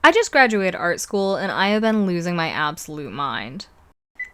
I just graduated art school and I have been losing my absolute mind.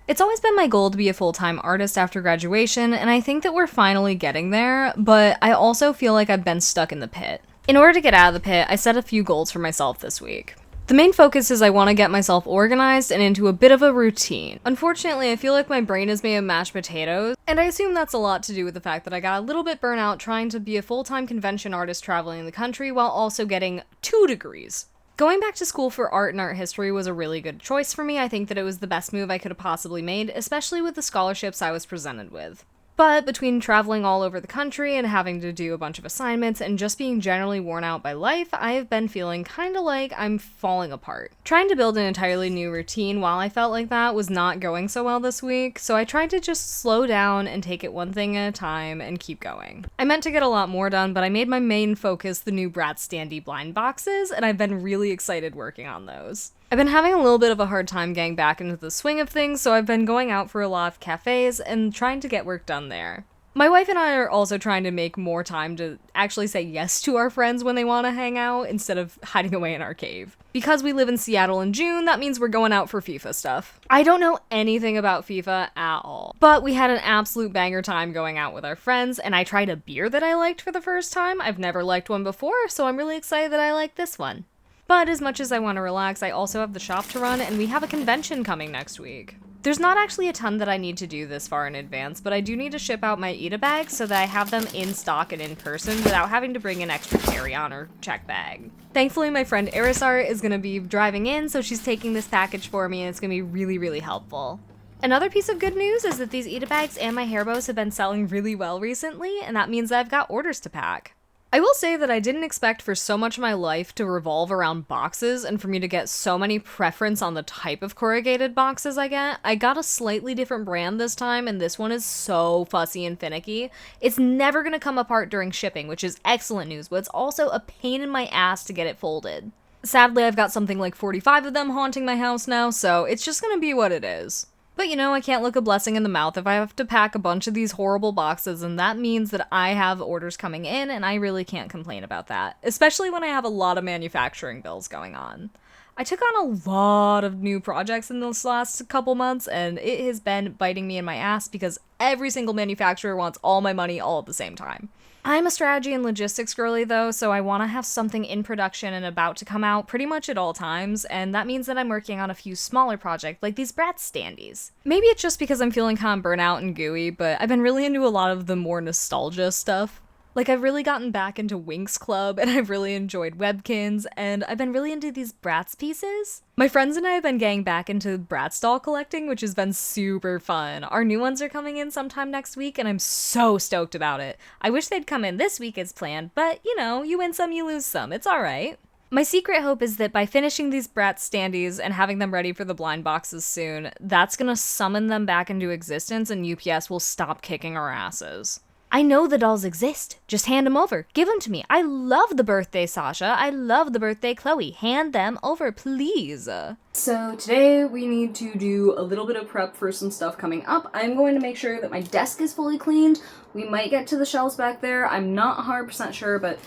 It's always been my goal to be a full-time artist after graduation, and I think that we're finally getting there, but I also feel like I've been stuck in the pit. In order to get out of the pit, I set a few goals for myself this week. The main focus is I want to get myself organized and into a bit of a routine. Unfortunately, I feel like my brain is made of mashed potatoes, and I assume that's a lot to do with the fact that I got a little bit burnt out trying to be a full-time convention artist traveling the country while also getting 2 degrees. Going back to school for art and art history was a really good choice for me. I think that it was the best move I could have possibly made, especially with the scholarships I was presented with. But between traveling all over the country and having to do a bunch of assignments and just being generally worn out by life, I have been feeling kinda like I'm falling apart. Trying to build an entirely new routine while I felt like that was not going so well this week, so I tried to just slow down and take it one thing at a time and keep going. I meant to get a lot more done, but I made my main focus the new Standee blind boxes, and I've been really excited working on those. I've been having a little bit of a hard time getting back into the swing of things, so I've been going out for a lot of cafes and trying to get work done there. My wife and I are also trying to make more time to actually say yes to our friends when they want to hang out instead of hiding away in our cave. Because we live in Seattle in June, that means we're going out for FIFA stuff. I don't know anything about FIFA at all, but we had an absolute banger time going out with our friends, and I tried a beer that I liked for the first time. I've never liked one before, so I'm really excited that I like this one. But as much as I want to relax, I also have the shop to run, and we have a convention coming next week. There's not actually a ton that I need to do this far in advance, but I do need to ship out my Ita bags so that I have them in stock and in person without having to bring an extra carry-on or check bag. Thankfully, my friend Erisar is going to be driving in, so she's taking this package for me, and it's going to be really, really helpful. Another piece of good news is that these Ita bags and my hair bows have been selling really well recently, and that means that I've got orders to pack. I will say that I didn't expect for so much of my life to revolve around boxes and for me to get so many preference on the type of corrugated boxes I get. I got a slightly different brand this time, and this one is so fussy and finicky. It's never gonna come apart during shipping, which is excellent news, but it's also a pain in my ass to get it folded. Sadly, I've got something like 45 of them haunting my house now, so it's just gonna be what it is. But you know, I can't look a blessing in the mouth if I have to pack a bunch of these horrible boxes, and that means that I have orders coming in, and I really can't complain about that, especially when I have a lot of manufacturing bills going on. I took on a lot of new projects in this last couple months, and it has been biting me in my ass because every single manufacturer wants all my money all at the same time. I'm a strategy and logistics girly though, so I want to have something in production and about to come out pretty much at all times, and that means that I'm working on a few smaller projects like these Standees. Maybe it's just because I'm feeling kind of burnt out and gooey, but I've been really into a lot of the more nostalgia stuff. Like, I've really gotten back into Winx Club, and I've really enjoyed Webkins, and I've been really into these Bratz pieces. My friends and I have been getting back into Bratz doll collecting, which has been super fun. Our new ones are coming in sometime next week, and I'm so stoked about it. I wish they'd come in this week as planned, but, you know, you win some, you lose some. It's alright. My secret hope is that by finishing these Bratz Standees and having them ready for the blind boxes soon, that's gonna summon them back into existence, and UPS will stop kicking our asses. I know the dolls exist. Just hand them over. Give them to me. I love the birthday Sasha. I love the birthday Chloe. Hand them over, please. So today we need to do a little bit of prep for some stuff coming up. I'm going to make sure that my desk is fully cleaned. We might get to the shelves back there. I'm not 100% sure, but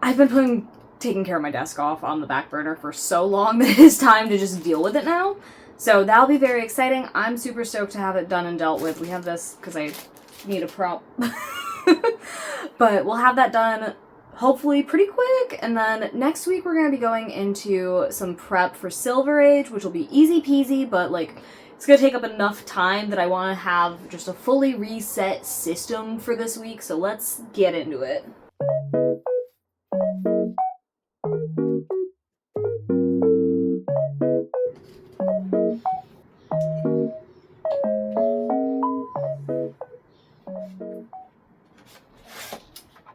I've been taking care of my desk off on the back burner for so long that it is time to just deal with it now. So that'll be very exciting. I'm super stoked to have it done and dealt with. We have this because I need a prop. But we'll have that done hopefully pretty quick, and then next week we're going to be going into some prep for Silver Age, which will be easy peasy, but like it's going to take up enough time that I want to have just a fully reset system for this week, so let's get into it.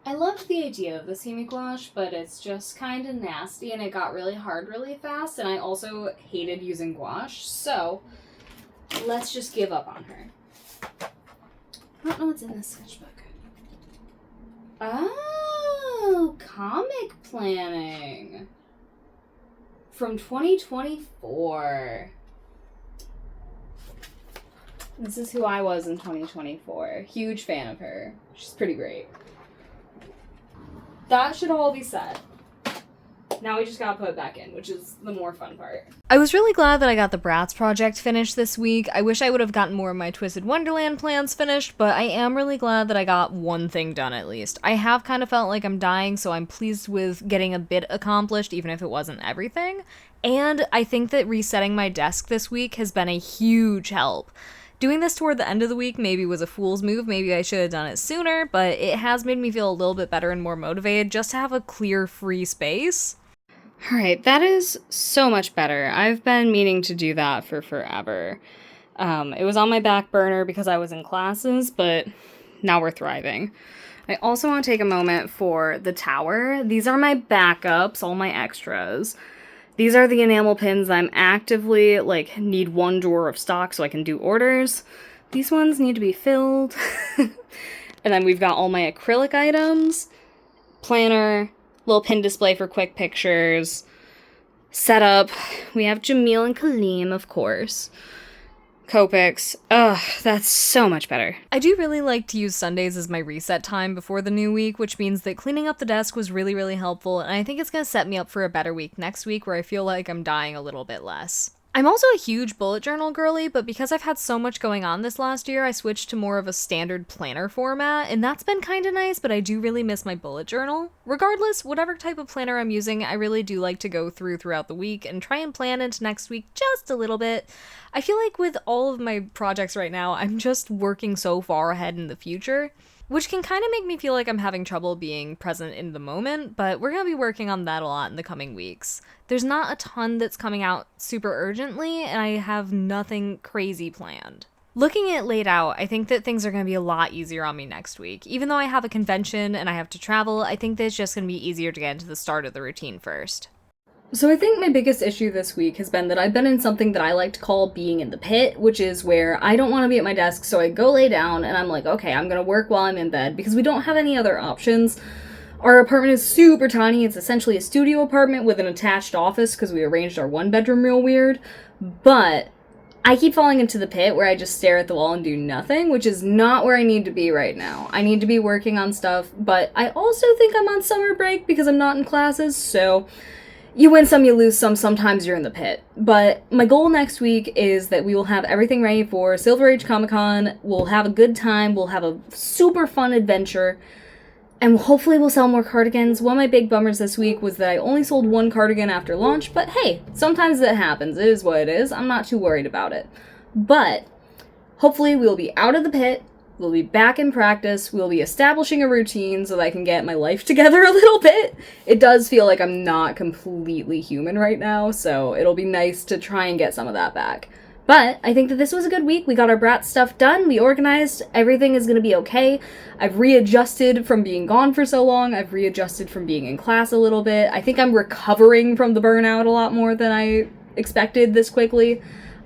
I loved the idea of the semi gouache, but it's just kind of nasty and it got really hard really fast, and I also hated using gouache, so let's just give up on her. I don't know what's in this sketchbook. Oh, comic planning from 2024. This is who I was in 2024. Huge fan of her. She's pretty great. That should all be set. Now we just gotta put it back in, which is the more fun part. I was really glad that I got the Bratz project finished this week. I wish I would have gotten more of my Twisted Wonderland plans finished, but I am really glad that I got one thing done at least. I have kind of felt like I'm dying, so I'm pleased with getting a bit accomplished, even if it wasn't everything. And I think that resetting my desk this week has been a huge help. Doing this toward the end of the week maybe was a fool's move, maybe I should have done it sooner, but it has made me feel a little bit better and more motivated just to have a clear, free space. Alright, that is so much better. I've been meaning to do that for forever. It was on my back burner because I was in classes, but now we're thriving. I also want to take a moment for the tower. These are my backups, all my extras. These are the enamel pins I'm actively, need one drawer of stock so I can do orders. These ones need to be filled. And then we've got all my acrylic items, planner, little pin display for quick pictures, setup. We have Jamil and Kaleem, of course. Copics. Ugh, that's so much better. I do really like to use Sundays as my reset time before the new week, which means that cleaning up the desk was really, really helpful, and I think it's going to set me up for a better week next week where I feel like I'm dying a little bit less. I'm also a huge bullet journal girly, but because I've had so much going on this last year, I switched to more of a standard planner format, and that's been kind of nice, but I do really miss my bullet journal. Regardless, whatever type of planner I'm using, I really do like to go throughout the week and try and plan into next week just a little bit. I feel like with all of my projects right now, I'm just working so far ahead in the future, which can kind of make me feel like I'm having trouble being present in the moment, but we're going to be working on that a lot in the coming weeks. There's not a ton that's coming out super urgently, and I have nothing crazy planned. Looking at it laid out, I think that things are going to be a lot easier on me next week. Even though I have a convention and I have to travel, I think that it's just going to be easier to get into the start of the routine first. So I think my biggest issue this week has been that I've been in something that I like to call being in the pit, which is where I don't want to be at my desk, so I go lay down and I'm like, okay, I'm gonna work while I'm in bed, because we don't have any other options. Our apartment is super tiny. It's essentially a studio apartment with an attached office because we arranged our one bedroom real weird, but I keep falling into the pit where I just stare at the wall and do nothing, which is not where I need to be right now. I need to be working on stuff, but I also think I'm on summer break because I'm not in classes, so you win some, you lose some, sometimes you're in the pit. But my goal next week is that we will have everything ready for Silver Age Comic-Con, we'll have a good time, we'll have a super fun adventure, and hopefully we'll sell more cardigans. One of my big bummers this week was that I only sold one cardigan after launch, but hey, sometimes that happens, it is what it is, I'm not too worried about it. But hopefully we'll be out of the pit, we'll be back in practice, we'll be establishing a routine so that I can get my life together a little bit. It does feel like I'm not completely human right now, so it'll be nice to try and get some of that back. But I think that this was a good week. We got our Bratz stuff done, we organized, everything is going to be okay. I've readjusted from being gone for so long, I've readjusted from being in class a little bit. I think I'm recovering from the burnout a lot more than I expected this quickly.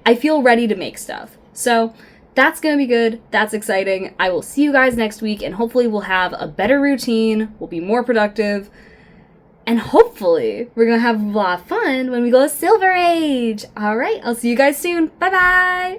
I feel ready to make stuff. So that's gonna be good, that's exciting. I will see you guys next week, and hopefully we'll have a better routine, we'll be more productive, and hopefully we're gonna have a lot of fun when we go to Silver Age. Alright, I'll see you guys soon. Bye bye!